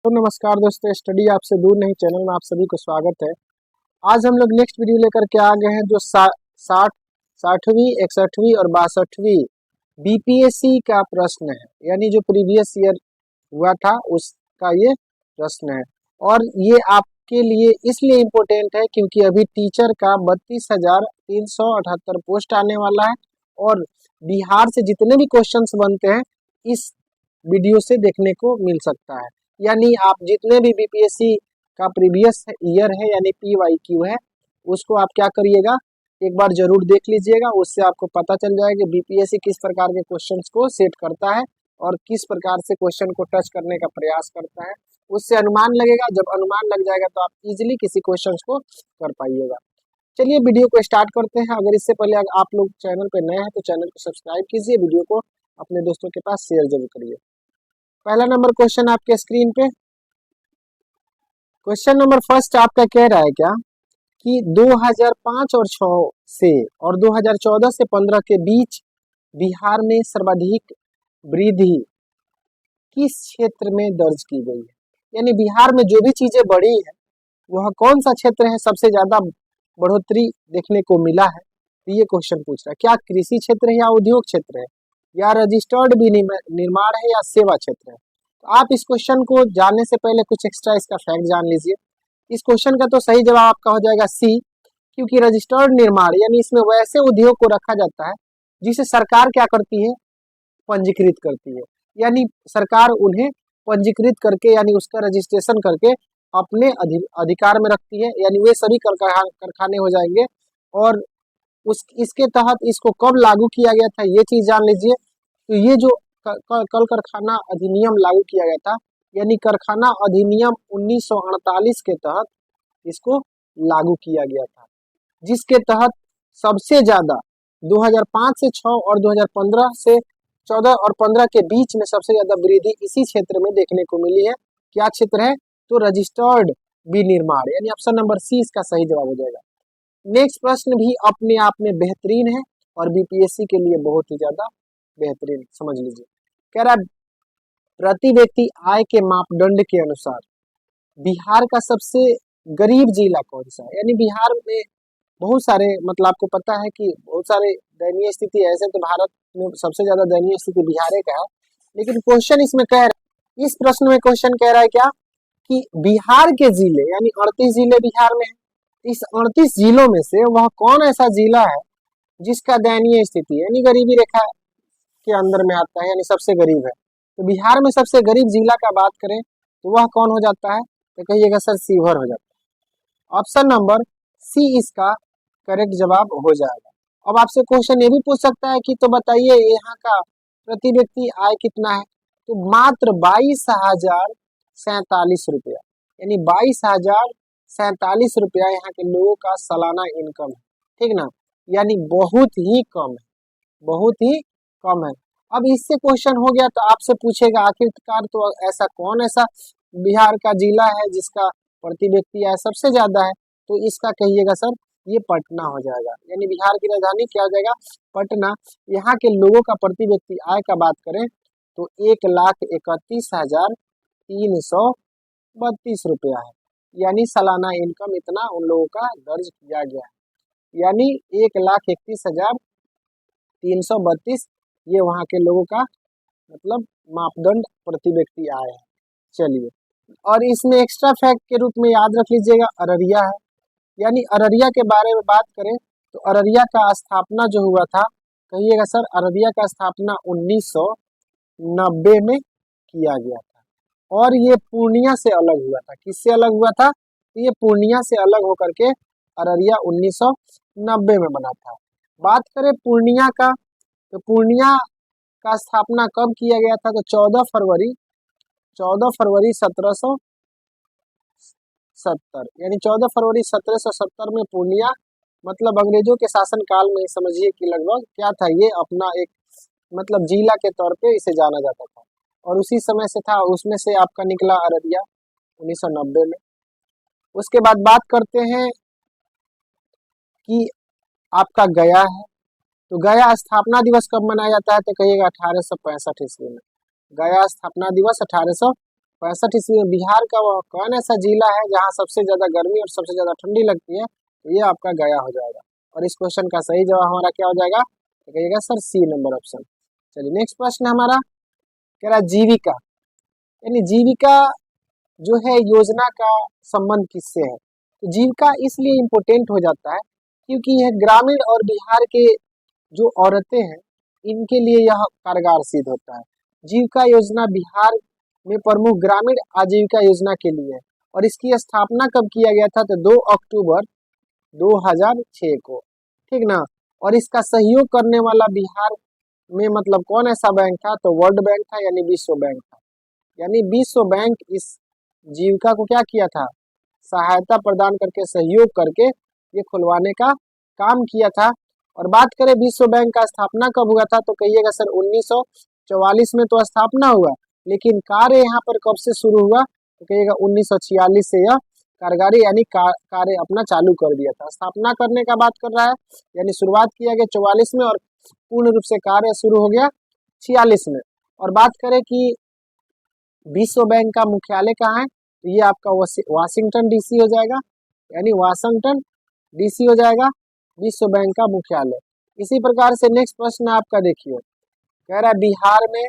तो नमस्कार दोस्तों, स्टडी आपसे दूर नहीं चैनल में आप सभी को स्वागत है। आज हम लोग नेक्स्ट वीडियो लेकर के आ गए हैं जो 60वीं 61वीं और 62वीं बीपीएससी का प्रश्न है, यानी जो प्रीवियस ईयर हुआ था उसका ये प्रश्न है। और ये आपके लिए इसलिए इम्पोर्टेंट है क्योंकि अभी टीचर का 32,378 पोस्ट आने वाला है और बिहार से जितने भी क्वेश्चंस बनते हैं इस वीडियो से देखने को मिल सकता है। यानी आप जितने भी बीपीएससी का प्रीवियस ईयर है यानी पीवाईक्यू है उसको आप क्या करिएगा, एक बार जरूर देख लीजिएगा। उससे आपको पता चल जाएगा कि बीपीएससी किस प्रकार के क्वेश्चंस को सेट करता है और किस प्रकार से क्वेश्चन को टच करने का प्रयास करता है। उससे अनुमान लगेगा, जब अनुमान लग जाएगा तो आप इजीली किसी क्वेश्चन को कर पाइएगा। चलिए वीडियो को स्टार्ट करते हैं। अगर इससे पहले आप लोग चैनल पर नए हैं तो चैनल को सब्सक्राइब कीजिए, वीडियो को अपने दोस्तों के पास शेयर जरूर करिए। पहला नंबर क्वेश्चन आपके स्क्रीन पे, क्वेश्चन नंबर फर्स्ट आपका कह रहा है क्या कि 2005 और 6 से और 2014 से 15 के बीच बिहार में सर्वाधिक वृद्धि किस क्षेत्र में दर्ज की गई है। यानी बिहार में जो भी चीजें बढ़ी है वह कौन सा क्षेत्र है, सबसे ज्यादा बढ़ोतरी देखने को मिला है। तो ये क्वेश्चन पूछ रहा है क्या कृषि क्षेत्र है या उद्योग क्षेत्र है या रजिस्टर्ड निर्माण है या सेवा क्षेत्र है। तो आप इस क्वेश्चन को जानने से पहले कुछ एक्स्ट्रा इसका फैक्ट जान लीजिए। इस क्वेश्चन का तो सही जवाब आपका हो जाएगा सी, क्योंकि रजिस्टर्ड निर्माण यानी इसमें वैसे उद्योग को रखा जाता है जिसे सरकार क्या करती है, पंजीकृत करती है। यानी सरकार उन्हें पंजीकृत करके यानी उसका रजिस्ट्रेशन करके अपने अधिकार में रखती है, यानी वे सभी कारखाने हो जाएंगे। और इसके तहत इसको कब लागू किया गया था ये चीज जान लीजिए। तो ये जो कल कारखाना अधिनियम लागू किया गया था, यानी कारखाना अधिनियम 1948 के तहत इसको लागू किया गया था, जिसके तहत सबसे ज्यादा 2005 से 6 और 2015 से 14 और 15 के बीच में सबसे ज्यादा वृद्धि इसी क्षेत्र में देखने को मिली है। क्या क्षेत्र है, तो रजिस्टर्ड विनिर्माण, यानी ऑप्शन नंबर सी इसका सही जवाब हो जाएगा। नेक्स्ट प्रश्न भी अपने आप में बेहतरीन है और बीपीएससी के लिए बहुत ही ज्यादा बेहतरीन, समझ लीजिए। कह रहा है प्रति व्यक्ति आय के मापदंड के अनुसार बिहार का सबसे गरीब जिला कौन सा है। यानी बिहार में बहुत सारे, मतलब आपको पता है कि बहुत सारे दयनीय स्थिति है, ऐसे तो भारत में सबसे ज्यादा दयनीय स्थिति बिहार का है। लेकिन क्वेश्चन इसमें कह रहा है, इस प्रश्न में क्वेश्चन कह रहा है क्या कि बिहार के जिले यानी 38 जिले बिहार में है, इस 38 जिलों में से वह कौन ऐसा जिला है जिसका दयनीय स्थिति यानी गरीबी रेखा के अंदर में आता है, यानी सबसे गरीब है। तो बिहार में सबसे गरीब जिला का बात करें तो वह कौन हो जाता है, तो कहिएगा सर शिवहर हो जाता है। ऑप्शन नंबर सी इसका करेक्ट जवाब हो जाएगा। अब आपसे क्वेश्चन ये भी पूछ सकता है कि तो बताइए यहाँ का प्रति व्यक्ति आय कितना है, तो मात्र 22,047 रुपया, यानी 22,047 रुपया यहाँ के लोगों का सालाना इनकम है, ठीक ना। यानी बहुत ही कम है, बहुत ही कम है। अब इससे क्वेश्चन हो गया तो आपसे पूछेगा आखिरकार तो ऐसा कौन ऐसा बिहार का जिला है जिसका प्रति व्यक्ति आय सबसे ज्यादा है, तो इसका कहिएगा सर ये पटना हो जाएगा। यानी बिहार की राजधानी क्या हो जाएगा, पटना। यहाँ के लोगों का प्रति व्यक्ति आय का बात करें तो 1,31,332 रुपया है, यानी सालाना इनकम इतना उन लोगों का दर्ज किया गया है, यानी 1,31,332 ये वहाँ के लोगों का मतलब मापदंड प्रति व्यक्ति आय है। चलिए, और इसमें एक्स्ट्रा फैक्ट के रूप में याद रख लीजिएगा अररिया है। यानी अररिया के बारे में बात करें तो अररिया का स्थापना जो हुआ था, कहिएगा सर अररिया का स्थापना 1990 में किया गया था और ये पूर्णिया से अलग हुआ था। किससे अलग हुआ था, तो ये पूर्णिया से अलग होकर के अररिया 1990 में बना था। बात करें पूर्णिया का, तो पूर्णिया का स्थापना कब किया गया था, तो 14 फरवरी 1770, यानी 14 फरवरी 1770 में पूर्णिया, मतलब अंग्रेजों के शासन काल में समझिए कि लगभग क्या था, ये अपना एक मतलब जिला के तौर पे इसे जाना जाता था और उसी समय से था, उसमें से आपका निकला अररिया 1990 में। उसके बाद बात करते हैं कि आपका गया है, तो गया स्थापना दिवस कब मनाया जाता है, तो कहिएगा 1865 ईस्वी में। गया स्थापना दिवस 1865 65 ईस्वी में बिहार का वह कौन ऐसा जिला है जहाँ सबसे ज्यादा गर्मी और सबसे ज्यादा ठंडी लगती है? तो ये आपका गया हो जाएगा। और इस क्वेश्चन का सही जवाब हमारा क्या हो जाएगा? तो कहिएगा सर सी नंबर ऑप्शन। चलिए नेक्स्ट प्रश्न हमारा कह रहा है जीविका, यानी जीविका जो है योजना का संबंध किससे है? तो जीविका इसलिए इम्पोर्टेंट हो जाता है क्योंकि यह ग्रामीण और बिहार के जो औरतें हैं इनके लिए यह कारगर सिद्ध होता है। जीविका योजना बिहार में प्रमुख ग्रामीण आजीविका योजना के लिए है और इसकी स्थापना कब किया गया था? तो 2 अक्टूबर 2006 को, ठीक ना। और इसका सहयोग करने वाला बिहार में मतलब कौन ऐसा बैंक था? तो वर्ल्ड बैंक था, यानी विश्व बैंक था। यानी विश्व बैंक इस जीविका को क्या किया था? सहायता प्रदान करके, सहयोग करके ये खुलवाने का काम किया था। और बात करें विश्व बैंक का स्थापना कब हुआ था? तो कहिएगा सर 1944 में तो स्थापना हुआ, लेकिन कार्य यहाँ पर कब से शुरू हुआ? तो कहिएगा 1946 से यह कारगारी यानी कार्य अपना चालू कर दिया था। स्थापना करने का बात कर रहा है, यानी शुरुआत किया गया 44 में और पूर्ण रूप से कार्य शुरू हो गया 46 में। और बात करें कि विश्व बैंक का मुख्यालय कहाँ है? तो ये आपका वाशिंगटन डीसी हो जाएगा, यानी वाशिंगटन डीसी हो जाएगा विश्व बैंक का मुख्यालय। इसी प्रकार से नेक्स्ट प्रश्न आपका देखिए, कह रहा है बिहार में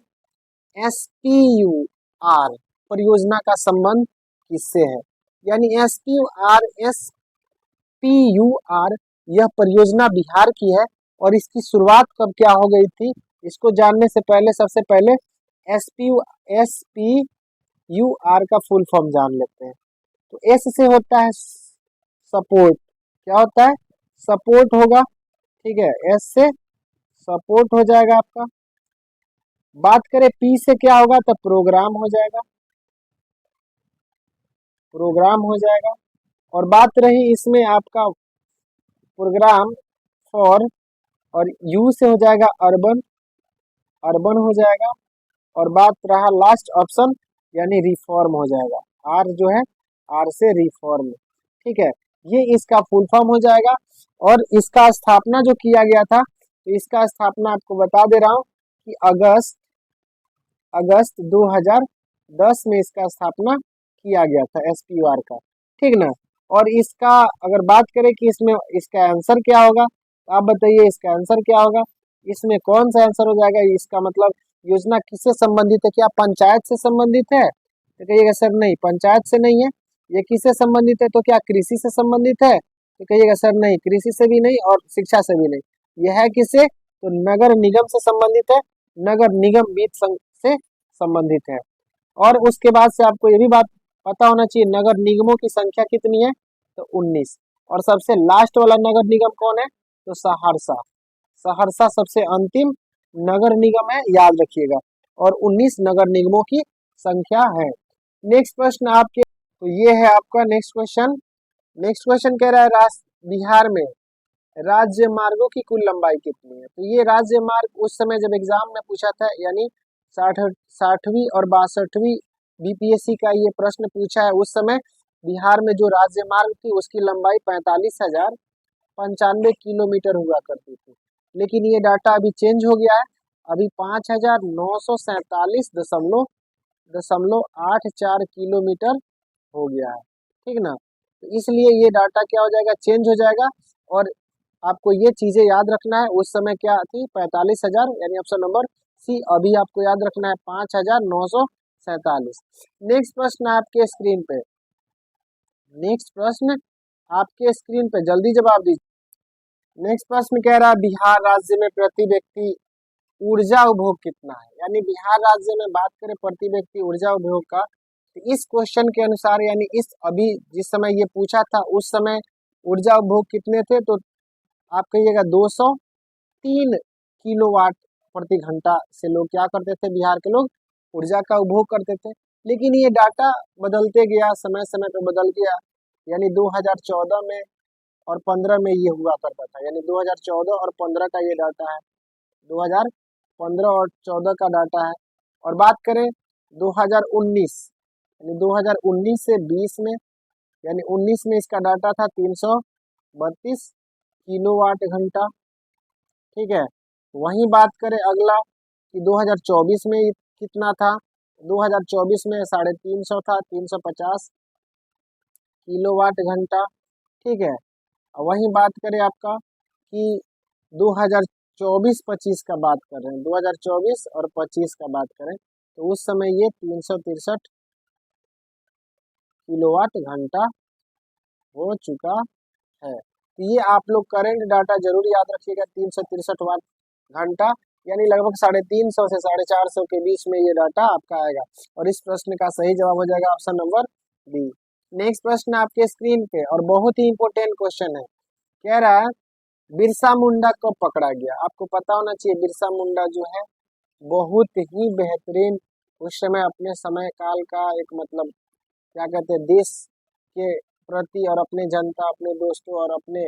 SPUR परियोजना का संबंध किससे है? यानी SPUR यह परियोजना बिहार की है और इसकी शुरुआत कब क्या हो गई थी? इसको जानने से पहले सबसे पहले SPUR का फुल फॉर्म जान लेते हैं। तो S से होता है सपोर्ट, क्या होता है? सपोर्ट होगा, ठीक है, S से सपोर्ट हो जाएगा आपका। बात करें P से क्या होगा? तो प्रोग्राम हो जाएगा, प्रोग्राम हो जाएगा। और बात रही इसमें आपका प्रोग्राम फॉर, और U से हो जाएगा अर्बन, अर्बन हो जाएगा। और बात रहा लास्ट ऑप्शन यानी रिफॉर्म हो जाएगा, R जो है R से रिफॉर्म, ठीक है, ये इसका फुल फॉर्म हो जाएगा। और इसका स्थापना जो किया गया था, तो इसका स्थापना आपको बता दे रहा हूँ कि अगस्त 2010 में इसका स्थापना किया गया था SPUR का, ठीक ना। और इसका अगर बात करें कि इसमें इसका आंसर क्या होगा, तो आप बताइए इसका आंसर क्या होगा? इसमें कौन सा आंसर हो जाएगा? इसका मतलब योजना किससे संबंधित है? क्या पंचायत से संबंधित है? तो कहिएगा सर नहीं, पंचायत से नहीं है। ये किससे संबंधित है? तो क्या कृषि से संबंधित है? तो कहिएगा सर नहीं, कृषि से भी नहीं और शिक्षा से भी नहीं। यह है किससे? तो नगर निगम से संबंधित है, नगर निगम वित्त संघ से संबंधित है। और उसके बाद से आपको ये भी बात पता होना चाहिए नगर निगमों की संख्या कितनी है? तो 19। और सबसे लास्ट वाला नगर निगम कौन है? तो सहरसा, सहरसा सबसे अंतिम नगर निगम है, याद रखिएगा। और 19 नगर निगमों की संख्या है। नेक्स्ट प्रश्न आपके, तो ये है आपका नेक्स्ट क्वेश्चन। नेक्स्ट क्वेश्चन कह रहा है बिहार में राज्य मार्गों की कुल लंबाई कितनी है? तो ये राज्य मार्ग उस समय जब एग्जाम में पूछा था, यानी 60वीं और 62वीं BPSC का ये प्रश्न पूछा है, उस समय बिहार में जो राज्य मार्ग थी उसकी लंबाई 45,095 किलोमीटर हुआ करती थी। लेकिन ये डाटा अभी चेंज हो गया है, अभी 5,947.84 किलोमीटर हो गया है, ठीक ना। तो इसलिए ये डाटा क्या हो जाएगा? चेंज हो जाएगा। और आपको ये चीजें याद रखना है, उस समय क्या थी? 45,000, यानी ऑप्शन नंबर सी। अभी आपको याद रखना है 5,947। नेक्स्ट प्रश्न आपके स्क्रीन पे, नेक्स्ट प्रश्न आपके स्क्रीन पे, जल्दी जवाब दीजिए। नेक्स्ट प्रश्न कह रहा है बिहार राज्य में प्रति व्यक्ति ऊर्जा उपभोग कितना है? यानी बिहार राज्य में बात करें प्रति व्यक्ति ऊर्जा उपभोग का, तो इस क्वेश्चन के अनुसार, यानी इस अभी जिस समय ये पूछा था उस समय ऊर्जा उपभोग कितने थे? तो आप कहिएगा 203 किलोवाट प्रति घंटा से लोग क्या करते थे? बिहार के लोग ऊर्जा का उपभोग करते थे। लेकिन ये डाटा बदलते गया, समय समय पर बदल गया, यानी 2014 में और 15 में ये हुआ करता था, यानी 2014 और 15 का ये डाटा है, 2015 और 14 का डाटा है। और बात करें 2019, यानी 2019 से 20 में, यानी 19 में इसका डाटा था 332 किलोवाट घंटा, ठीक है। वहीं बात करें अगला कि 2024 में कितना था? 2024 में 350 था, 350 किलोवाट घंटा। ठीक है, वही बात करें आपका कि 2024-25 का बात कर रहे हैं, 2024 और 25 का बात करें तो उस समय ये 363 किलोवाट घंटा हो चुका है। तो ये आप लोग करंट डाटा जरूर याद रखिएगा, 363 वाट घंटा यानी लगभग 350 से 450 के बीच में ये डाटा आपका आएगा। और इस प्रश्न का सही जवाब हो जाएगा ऑप्शन नंबर बी। नेक्स्ट प्रश्न आपके स्क्रीन पे और बहुत ही इंपॉर्टेंट क्वेश्चन है, कह रहा है बिरसा मुंडा कब पकड़ा गया। आपको पता होना चाहिए बिरसा मुंडा जो है बहुत ही बेहतरीन उस समय अपने समय काल का एक मतलब क्या कहते हैं देश के प्रति और अपने जनता, अपने दोस्तों और अपने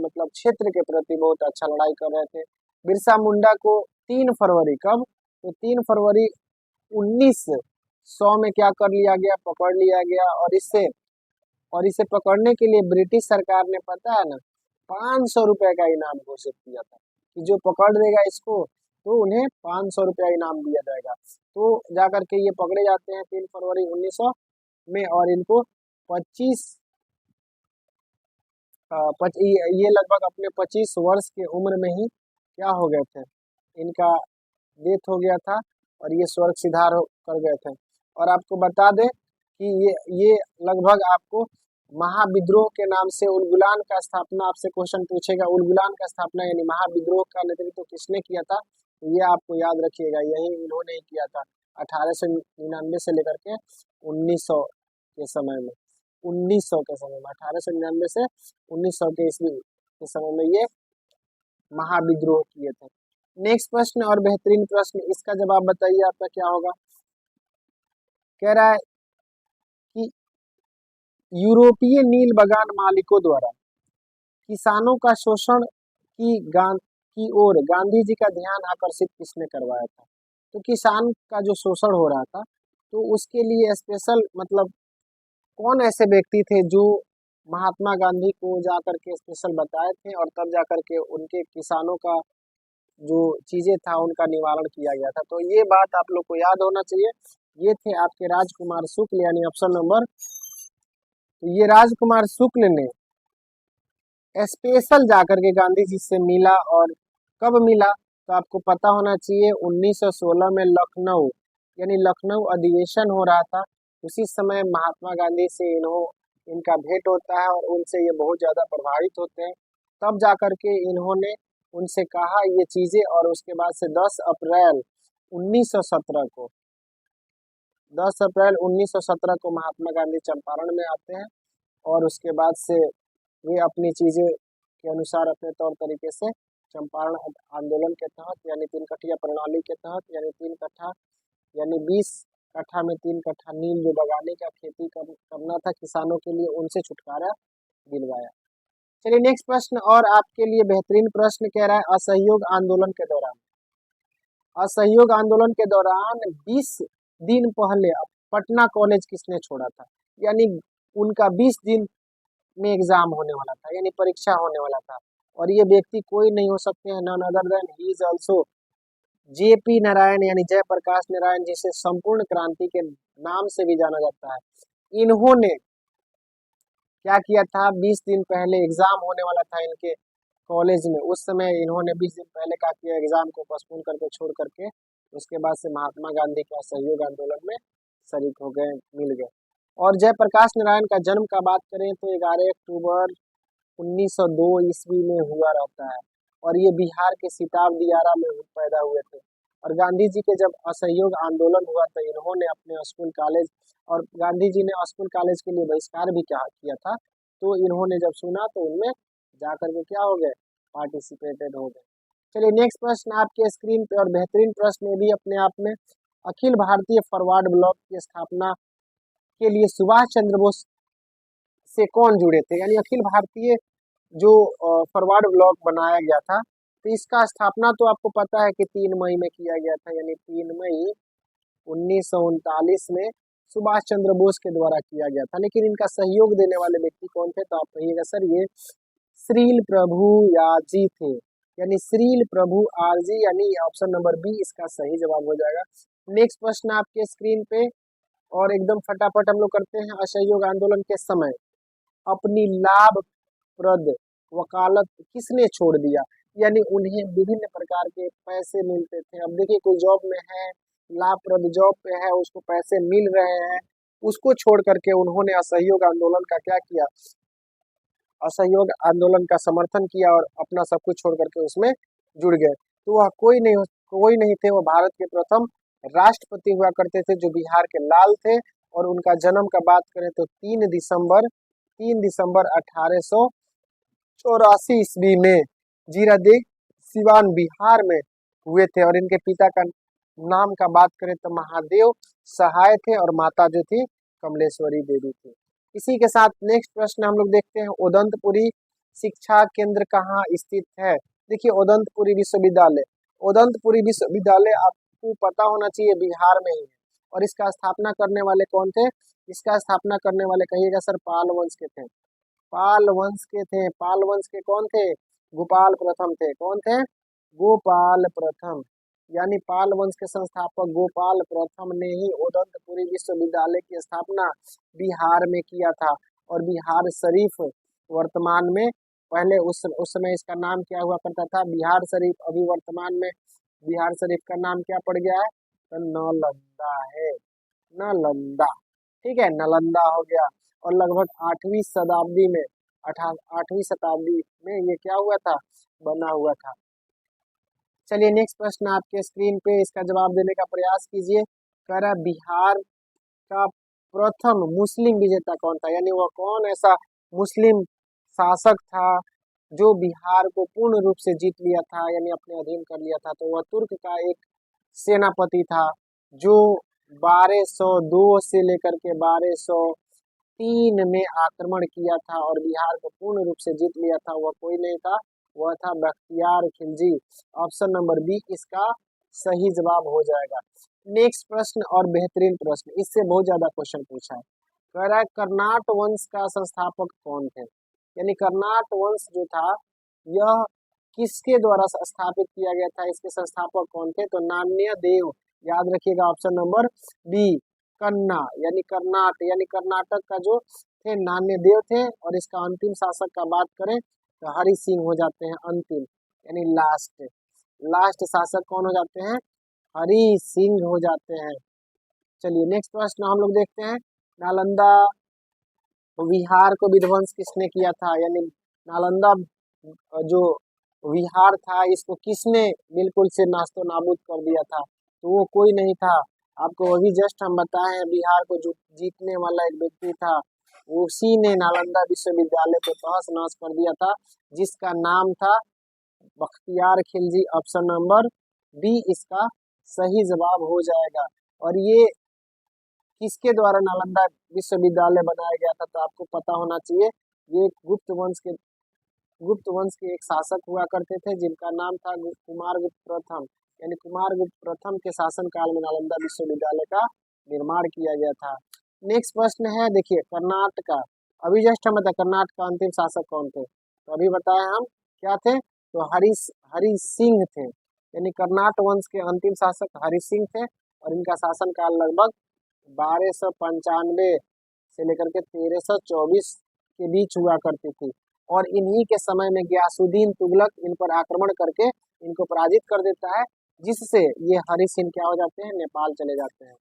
मतलब क्षेत्र के प्रति बहुत अच्छा लड़ाई कर रहे थे। बिरसा मुंडा को 3 फरवरी कब, तो 3 फरवरी 1900 में क्या कर लिया गया, पकड़ लिया गया। और इसे पकड़ने के लिए ब्रिटिश सरकार ने पता है ना 500 रुपए का इनाम घोषित किया था कि जो पकड़ लेगा इसको तो उन्हें 500 रुपया इनाम दिया जाएगा। तो जाकर के ये पकड़े जाते हैं 3 फरवरी 1900 में और इनको 25 ये लगभग अपने 25 वर्ष की उम्र में ही क्या हो गए थे, इनका डेथ हो गया था और ये स्वर्ग सिधार कर गए थे। और आपको बता दें कि ये लगभग आपको महाविद्रोह के नाम से उलगुलान का स्थापना, आपसे क्वेश्चन पूछेगा उलगुलान का स्थापना यानी महाविद्रोह का नेतृत्व किसने किया था, तो ये आपको याद रखिएगा यही इन्होंने ही किया था 1899 से लेकर के 1900 के समय में, 1900 के समय में 1899 से 1900 के ईस्वी के समय में ये महाविद्रोह किए थे। नेक्स्ट प्रश्न और बेहतरीन प्रश्न, इसका जवाब बताइए आपका क्या होगा। कह रहा है कि यूरोपीय नील बगान मालिकों द्वारा किसानों का शोषण की ओर गांधी जी का ध्यान आकर्षित किसने करवाया था। तो किसान का जो शोषण हो रहा था तो उसके लिए स्पेशल मतलब कौन ऐसे व्यक्ति थे जो महात्मा गांधी को जाकर के स्पेशल बताए थे और तब जाकर के उनके किसानों का जो चीजें था उनका निवारण किया गया था। तो ये बात आप लोग को याद होना चाहिए। ये थे आपके राजकुमार शुक्ल यानी ऑप्शन नंबर, तो ये राजकुमार शुक्ल ने स्पेशल जाकर के गांधी जी से मिला और कब मिला तो आपको पता होना चाहिए 1916 में लखनऊ यानी लखनऊ अधिवेशन हो रहा था। उसी समय महात्मा गांधी से इनका भेंट होता है और उनसे ये बहुत ज्यादा प्रभावित होते हैं। तब जाकर के इन्होंने उनसे कहा ये चीजें और उसके बाद से 10 अप्रैल 1917 को 10 अप्रैल 1917 को महात्मा गांधी चंपारण में आते हैं और उसके बाद से वे अपनी चीजें के अनुसार अपने तौर तरीके से चंपारण आंदोलन के तहत यानी 3 कट्ठिया प्रणाली के तहत यानी 3 कट्ठा यानी 20 कट्ठा में 3 कट्ठा नील जो बगाने का खेती करना था किसानों के लिए, उनसे छुटकारा दिलवाया। चलिए नेक्स्ट प्रश्न और आपके लिए बेहतरीन प्रश्न कह रहा है असहयोग आंदोलन के दौरान, असहयोग आंदोलन के दौरान 20 दिन पहले पटना कॉलेज किसने छोड़ा था, यानी उनका 20 दिन में एग्जाम होने वाला था यानी परीक्षा होने वाला था और ये व्यक्ति कोई नहीं हो सकते हैं none other than he is also JP Narayan यानी जयप्रकाश नारायण, जिसे संपूर्ण क्रांति के नाम से भी जाना जाता है। इन्होंने क्या किया था 20 दिन पहले एग्जाम होने वाला था इनके कॉलेज में, उस समय इन्होंने 20 दिन पहले क्या किया एग्जाम को पोस्टपोन करके छोड़ करके उसके बाद से महात्मा गांधी के असहयोग आंदोलन में शरीक हो गए, मिल गए। और जयप्रकाश नारायण का जन्म का बात करें तो 11 अक्टूबर 1902 ईस्वी में हुआ रहता है और ये बिहार के सिताब दियारा में पैदा हुए थे। और गांधी जी के जब असहयोग आंदोलन हुआ तो इन्होंने अपने स्कूल कॉलेज और गांधी जी ने स्कूल कॉलेज के लिए बहिष्कार भी किया था, तो इन्होंने जब सुना तो उनमें जाकर के क्या हो गए पार्टिसिपेटेड हो गए। चलिए नेक्स्ट प्रश्न आपके स्क्रीन पे और बेहतरीन प्रश्न भी अपने आप में, अखिल भारतीय फॉरवर्ड ब्लॉक की स्थापना के लिए सुभाष चंद्र बोस से कौन जुड़े थे, यानी अखिल भारतीय जो फॉरवर्ड ब्लॉक बनाया गया था तो इसका स्थापना तो आपको पता है कि 3 मई में किया गया था यानी 3 मई 1939 में सुभाष चंद्र बोस के द्वारा किया गया था। लेकिन इनका सहयोग देने वाले व्यक्ति कौन थे, तो आप कहिएगा सर ये श्रील प्रभु याजी थे, यानी श्रील प्रभु आरजी यानी ऑप्शन नंबर बी इसका सही जवाब हो जाएगा। नेक्स्ट प्रश्न आपके स्क्रीन पे, और एकदम फटाफट हम लोग करते हैं। असहयोग आंदोलन के समय अपनी लाभप्रद वकालत किसने छोड़ दिया? यानी उन्हें विभिन्न प्रकार के पैसे मिलते थे। अब देखिए, कोई जॉब में है, लाभप्रद जॉब पे है, उसको पैसे मिल रहे हैं, उसको छोड़ करके उन्होंने असहयोग आंदोलन का क्या किया? असहयोग आंदोलन का समर्थन किया और अपना सब कुछ छोड़ करके उसमें जुड़ गए। तो वह कोई नहीं थे, वो भारत के प्रथम राष्ट्रपति हुआ करते थे, जो बिहार के लाल थे। और उनका जन्म का बात करें तो 3 दिसंबर 1884 ईस्वी में जीरादेई सिवान बिहार में हुए थे। और इनके पिता का नाम का बात करें तो महादेव सहाय थे, और माता जो थी कमलेश्वरी देवी थी। इसी के साथ नेक्स्ट प्रश्न हम लोग देखते हैं, उदंतपुरी शिक्षा केंद्र कहाँ स्थित है? देखिए, उदंतपुरी विश्वविद्यालय, उदंतपुरी विश्वविद्यालय आपको पता होना चाहिए बिहार में ही है। और इसका स्थापना करने वाले कौन थे? इसका स्थापना करने वाले कहिएगा सर, पाल वंश के थे। पाल वंश के थे। पाल वंश के कौन थे? गोपाल प्रथम थे। कौन थे? गोपाल प्रथम। यानी पाल वंश के संस्थापक गोपाल प्रथम ने ही उदंतपुरी विश्वविद्यालय की स्थापना बिहार में किया था। और बिहार शरीफ वर्तमान में, पहले उस समय इसका नाम क्या हुआ करता था? बिहार शरीफ। अभी वर्तमान में बिहार शरीफ का नाम क्या पड़ गया है? तो नालंदा है। नालंदा, ठीक है, नालंदा हो गया। और लगभग 8वीं शताब्दी में ये क्या हुआ था? बना हुआ था। चलिए नेक्स्ट प्रश्न आपके स्क्रीन पे, इसका जवाब देने का प्रयास कीजिए। कह रहा है, बिहार का प्रथम मुस्लिम विजेता कौन था? यानी वह कौन ऐसा मुस्लिम शासक था जो बिहार को पूर्ण रूप से जीत लिया था, यानी अपने अधीन कर लिया था? तो वह तुर्क का एक सेनापति था, जो 1202 से लेकर के 1203 में आक्रमण किया था और बिहार को पूर्ण रूप से जीत लिया था। वह कोई नहीं था, वह था Bakhtiyar Khilji. Option number B इसका सही जवाब हो जाएगा। नेक्स्ट प्रश्न और बेहतरीन प्रश्न, इससे बहुत ज्यादा क्वेश्चन पूछा है। कह रहा है, कर्नाट वंश का संस्थापक कौन थे? यानी कर्नाट वंश जो था, यह किसके द्वारा स्थापित किया गया था? इसके संस्थापक कौन थे? तो नान्य देव। याद रखिएगा, ऑप्शन नंबर बी कन्ना, यानी कर्नाट, यानी कर्नाटक का जो थे नान्य देव थे। और इसका अंतिम शासक का बात करें तो हरि सिंह हो जाते हैं अंतिम, यानी लास्ट। लास्ट शासक कौन हो जाते हैं? हरि सिंह हो जाते हैं। चलिए नेक्स्ट प्रश्न हम लोग देखते हैं, नालंदा विहार को विध्वंस किसने किया था? यानी नालंदा जो विहार था, इसको किसने बिल्कुल से नास्तो नाबूद कर दिया था? तो वो कोई नहीं था, आपको अभी जस्ट हम बताए हैं, बिहार को जीतने वाला एक व्यक्ति था। उसी ने नालंदा विश्वविद्यालय को तहस नहस कर दिया था, जिसका नाम था Bakhtiyar Khilji. Option number B इसका सही जवाब हो जाएगा। और ये किसके द्वारा नालंदा विश्वविद्यालय बनाया गया था? तो आपको पता होना चाहिए, ये गुप्त वंश के एक शासक हुआ करते थे, जिनका नाम था कुमारगुप्त प्रथम। यानी कुमारगुप्त प्रथम के शासन काल में नालंदा विश्वविद्यालय का निर्माण किया गया था। नेक्स्ट प्रश्न है, देखिए, कर्नाटका, अभी जस्ट हम बताए कर्नाटक का अंतिम शासक कौन थे? तो अभी बताए हम, क्या थे? तो हरि सिंह थे। यानी कर्नाट वंश के अंतिम शासक हरि सिंह थे। और इनका शासन काल लगभग 1295 से लेकर के 1324 के बीच हुआ करती थी। और इन्हीं के समय में गयासुद्दीन तुगलक इन पर आक्रमण करके इनको पराजित कर देता है, जिससे ये हरि सिंह क्या हो जाते हैं? नेपाल चले जाते हैं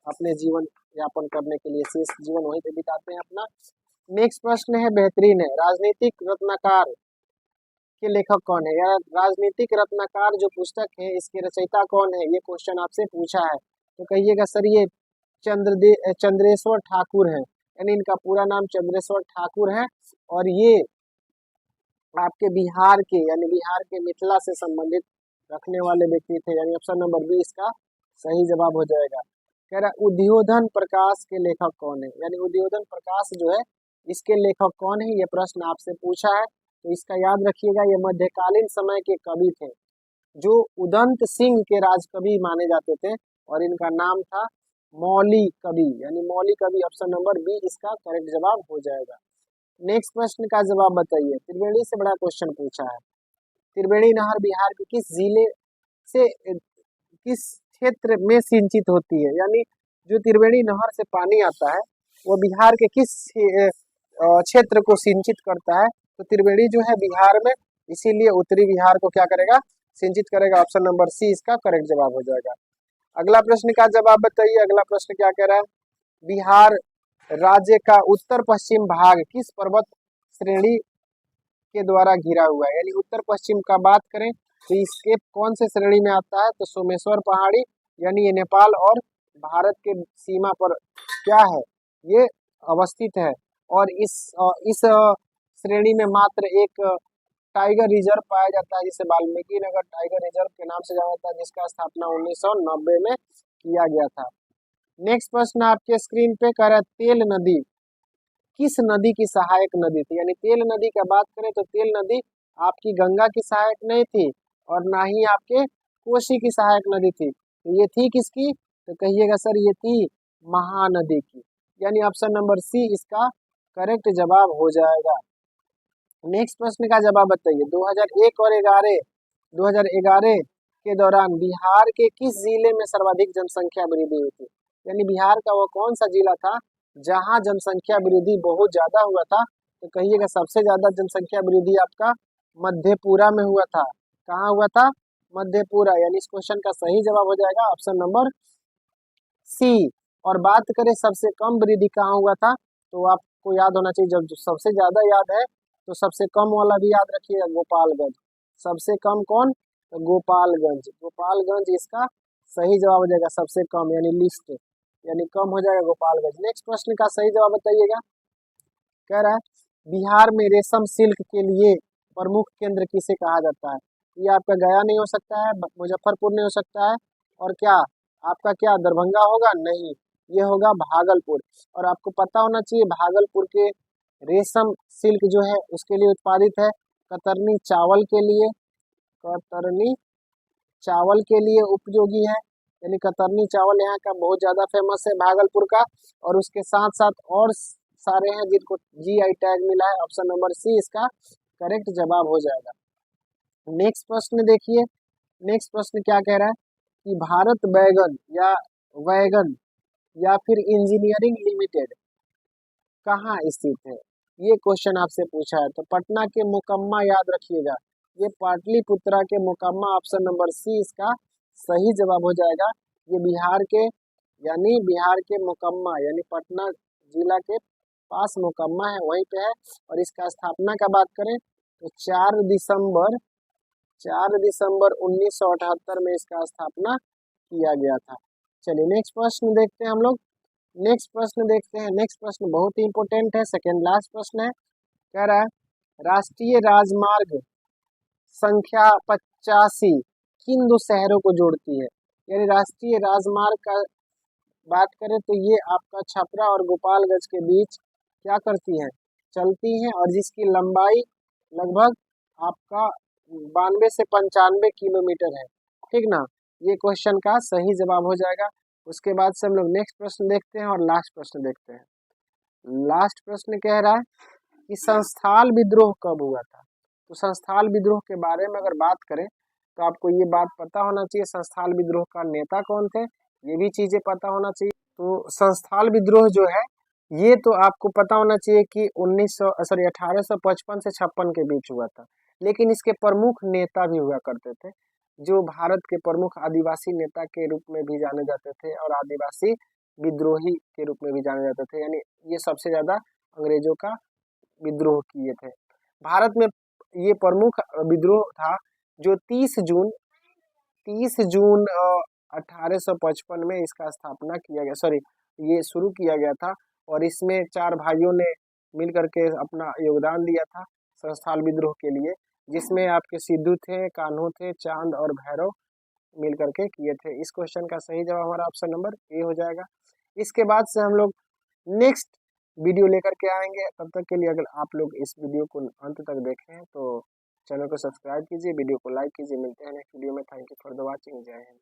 अपने जीवन यापन करने के लिए, शेष जीवन वहीं पे बिताते हैं अपना। नेक्स्ट प्रश्न है, बेहतरीन है, राजनीतिक रत्नाकर के लेखक कौन है? या राजनीतिक रत्नाकर जो पुस्तक है, इसके रचयिता कौन है? ये क्वेश्चन आपसे पूछा है। तो कहिएगा सर, ये चंद्रेश्वर ठाकुर है। यानी इनका पूरा नाम चंद्रेश्वर ठाकुर है। और ये आपके बिहार के, यानी बिहार के मिथिला से संबंधित रखने वाले व्यक्ति थे। यानी ऑप्शन नंबर बी इसका सही जवाब हो जाएगा। कह रहा, उद्योधन प्रकाश के लेखक कौन है? यानी उद्योधन प्रकाश जो है, इसके लेखक कौन है? ये प्रश्न आपसे पूछा है। तो इसका याद रखिएगा, ये मध्यकालीन समय के कवि थे, जो उदंत सिंह के राजकवि माने जाते थे। और इनका नाम था मौली कवि, यानी मौली कवि। ऑप्शन नंबर बी इसका करेक्ट जवाब हो जाएगा। नेक्स्ट प्रश्न का जवाब बताइए, त्रिवेणी से बड़ा क्वेश्चन पूछा है। त्रिवेणी नहर बिहार के किस क्षेत्र में सिंचित होती है, यानी जो त्रिवेणी नहर से पानी आता है वो बिहार के किस क्षेत्र को सिंचित करता है, तो त्रिवेणी जो है बिहार में, इसीलिए उत्तरी बिहार को क्या करेगा, सिंचित करेगा। ऑप्शन नंबर सी इसका करेक्ट जवाब हो जाएगा। अगला प्रश्न का जवाब बताइए। अगला प्रश्न क्या कह रहा है, बिहार राज्य का उत्तर पश्चिम भाग किस पर्वत श्रेणी के द्वारा घिरा हुआ है, यानी उत्तर पश्चिम का बात करें तो इसके कौन से श्रेणी में आता है, तो सोमेश्वर पहाड़ी, यानी ये नेपाल और भारत के सीमा पर क्या है, ये अवस्थित है। और इस श्रेणी में मात्र एक टाइगर रिजर्व पाया जाता है, जिसे वाल्मीकि नगर टाइगर रिजर्व के नाम से जाना जाता है, जिसका स्थापना 1990 में किया गया था। नेक्स्ट प्रश्न आपके स्क्रीन पे कह रहा है, तेल नदी किस नदी की सहायक नदी थी, यानी तेल नदी का बात करें तो तेल नदी आपकी गंगा की सहायक नहीं थी और ना ही आपके कोसी की सहायक नदी थी, तो ये थी किसकी, तो कहिएगा सर ये थी महानदी की, यानी ऑप्शन नंबर सी इसका करेक्ट जवाब हो जाएगा। नेक्स्ट प्रश्न का जवाब बताइए। 2011 के दौरान बिहार के किस जिले में सर्वाधिक जनसंख्या वृद्धि हुई थी, यानी बिहार का वो कौन सा जिला था जहां जनसंख्या वृद्धि बहुत ज्यादा हुआ था, तो कहिएगा सबसे ज्यादा जनसंख्या वृद्धि आपका मधेपुरा में हुआ था। कहाँ हुआ था, मधेपुरा, यानी इस क्वेश्चन का सही जवाब हो जाएगा ऑप्शन नंबर सी। और बात करें सबसे कम वृद्धि कहाँ हुआ था, तो आपको याद होना चाहिए, जब सबसे ज्यादा याद है तो सबसे कम वाला भी याद रखिएगा, गोपालगंज। सबसे कम कौन, तो गोपालगंज। गोपालगंज इसका सही जवाब हो जाएगा, सबसे कम यानी लिस्ट, यानी कम हो जाएगा गोपालगंज। नेक्स्ट प्रश्न का सही जवाब बताइएगा। कह रहा है, बिहार में रेशम सिल्क के लिए प्रमुख केंद्र किसे कहा जाता है, ये आपका गया नहीं हो सकता है, मुजफ्फरपुर नहीं हो सकता है, और क्या आपका क्या दरभंगा होगा, नहीं, ये होगा भागलपुर। और आपको पता होना चाहिए भागलपुर के रेशम सिल्क जो है उसके लिए उत्पादित है, कतरनी चावल के लिए, कतरनी चावल के लिए उपयोगी है, यानी कतरनी चावल यहाँ का बहुत ज्यादा फेमस है भागलपुर का, और उसके साथ साथ और सारे हैं जिनको जीआई टैग मिला है। ऑप्शन नंबर सी इसका करेक्ट जवाब हो जाएगा। नेक्स्ट प्रश्न देखिए। नेक्स्ट प्रश्न क्या कह रहा है कि भारत वैगन या फिर इंजीनियरिंग लिमिटेड कहाँ स्थित है, ये क्वेश्चन आपसे पूछा है, तो पटना के मोकामा याद रखिएगा, ये पाटलिपुत्रा के मोकामा, ऑप्शन नंबर सी इसका सही जवाब हो जाएगा। ये बिहार के मोकामा यानी पटना जिला के पास मोकामा है, वहीं पे है। और इसका स्थापना का बात करें तो 4 दिसंबर 1978 में इसका स्थापना किया गया था। चलिए नेक्स्ट प्रश्न देखते हैं हम लोग। नेक्स्ट प्रश्न बहुत ही इंपॉर्टेंट है, सेकेंड लास्ट प्रश्न है। कह रहा है, राष्ट्रीय राजमार्ग संख्या 85 किन दो शहरों को जोड़ती है, यानी राष्ट्रीय राजमार्ग का बात करें तो ये आपका छपरा और गोपालगंज के बीच क्या करती है, चलती है, और जिसकी लंबाई लगभग आपका 92 से 95 किलोमीटर है, ठीक ना। ये क्वेश्चन का सही जवाब हो जाएगा। उसके बाद से हम लोग नेक्स्ट प्रश्न देखते हैं और लास्ट प्रश्न देखते हैं। लास्ट प्रश्न कह रहा है कि संस्थाल विद्रोह कब हुआ था, तो संस्थाल विद्रोह के बारे में अगर बात करें तो आपको ये बात पता होना चाहिए, संस्थाल विद्रोह का नेता कौन थे, ये भी चीजें पता होना चाहिए। तो संस्थाल विद्रोह जो है ये तो आपको पता होना चाहिए कि 1855 से 56 के बीच हुआ था, लेकिन इसके प्रमुख नेता भी हुआ करते थे, जो भारत के प्रमुख आदिवासी नेता के रूप में भी जाने जाते थे और आदिवासी विद्रोही के रूप में भी जाने जाते थे, यानी ये सबसे ज्यादा अंग्रेजों का विद्रोह किए थे। भारत में ये प्रमुख विद्रोह था जो 30 जून 1855 में इसका स्थापना किया गया, सॉरी ये शुरू किया गया था, और इसमें 4 भाइयों ने मिल करके अपना योगदान दिया था संस्थाल विद्रोह के लिए, जिसमें आपके सिद्धू थे, कान्हू थे, चांद और भैरव मिल करके किए थे। इस क्वेश्चन का सही जवाब हमारा ऑप्शन नंबर ए हो जाएगा। इसके बाद से हम लोग नेक्स्ट वीडियो लेकर के आएंगे, तब तक के लिए अगर आप लोग इस वीडियो को अंत तक देखें तो चैनल को सब्सक्राइब कीजिए, वीडियो को लाइक कीजिए। मिलते हैं नेक्स्ट वीडियो में। Thank you for the watching. जय हिंद।